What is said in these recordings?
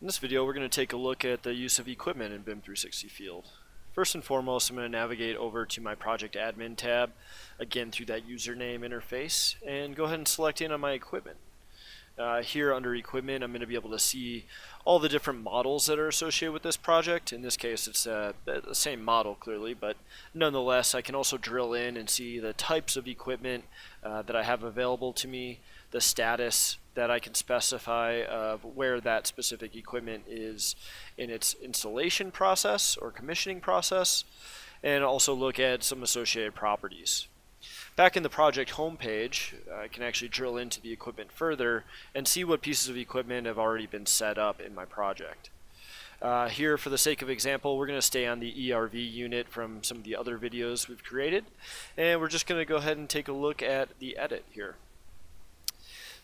In this video, we're going to take a look at the use of equipment in BIM 360 Field. First and foremost, I'm going to navigate over to my Project Admin tab, again through that username interface, and go ahead and select in on my equipment. Here under equipment, I'm going to be able to see all the different models that are associated with this project. In this case, it's the same model clearly, but nonetheless, I can also drill in and see the types of equipment that I have available to me, the status that I can specify of where that specific equipment is in its installation process or commissioning process, and also look at some associated properties. Back in the project homepage, I can actually drill into the equipment further and see what pieces of equipment have already been set up in my project. Here, for the sake of example, we're going to stay on the ERV unit from some of the other videos we've created, and we're just going to go ahead and take a look at the edit here.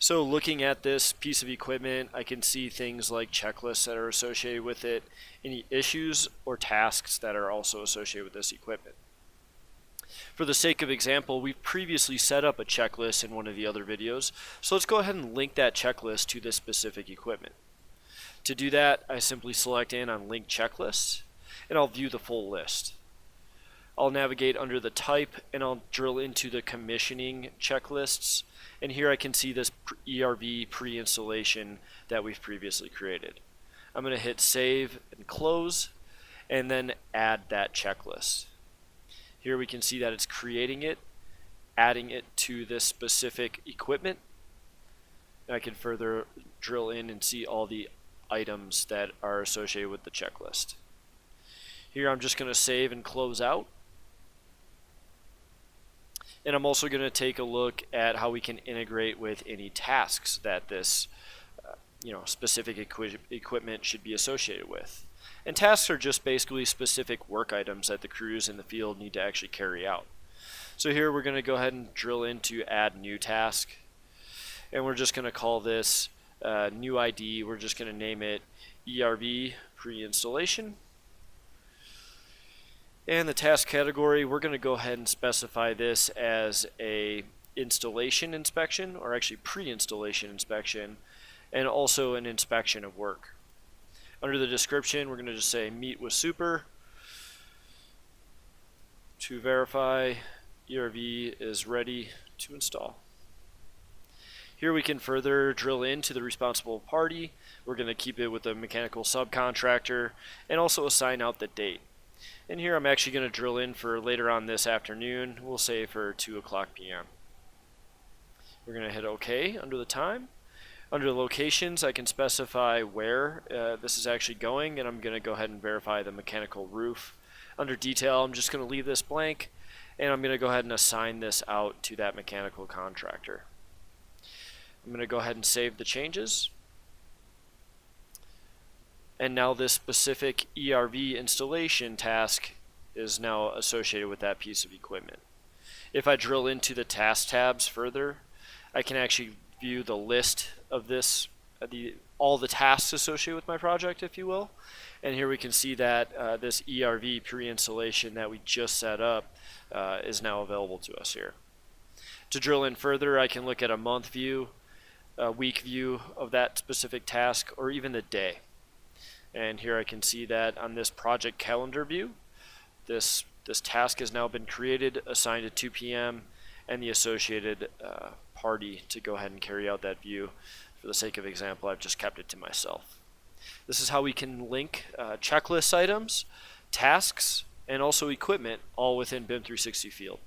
So looking at this piece of equipment, I can see things like checklists that are associated with it, any issues or tasks that are also associated with this equipment. For the sake of example, we've previously set up a checklist in one of the other videos, so let's go ahead and link that checklist to this specific equipment. To do that, I simply select in on Link Checklist, and I'll view the full list. I'll navigate under the type, and I'll drill into the commissioning checklists, and here I can see this ERV pre-installation that we've previously created. I'm going to hit Save and Close, and then add that checklist. Here we can see that it's creating it, adding it to this specific equipment. And I can further drill in and see all the items that are associated with the checklist. Here I'm just going to save and close out. And I'm also going to take a look at how we can integrate with any tasks that this specific equipment should be associated with. And tasks are just basically specific work items that the crews in the field need to actually carry out. So here we're going to go ahead and drill into Add New Task. And we're just going to call this New ID. We're just going to name it ERV Pre-Installation. And the task category, we're going to go ahead and specify this as a installation inspection, or actually pre-installation inspection, and also an inspection of work. Under the description, we're going to just say meet with super to verify ERV is ready to install. Here we can further drill into the responsible party. We're going to keep it with the mechanical subcontractor and also assign out the date. And here I'm actually going to drill in for later on this afternoon. We'll say for 2:00 p.m. We're going to hit OK under the time. Under locations, I can specify where this is actually going, and I'm going to go ahead and verify the mechanical roof. Under detail, I'm just going to leave this blank, and I'm going to go ahead and assign this out to that mechanical contractor. I'm going to go ahead and save the changes. And now this specific ERV installation task is now associated with that piece of equipment. If I drill into the task tabs further, I can actually view the list of this, all the tasks associated with my project, if you will. And here we can see that this ERV pre-installation that we just set up is now available to us here. To drill in further, I can look at a month view, a week view of that specific task, or even the day. And here I can see that on this project calendar view, this task has now been created, assigned at 2 p.m., and the associated party to go ahead and carry out that view. For the sake of example, I've just kept it to myself. This is how we can link checklist items, tasks, and also equipment all within BIM 360 Field.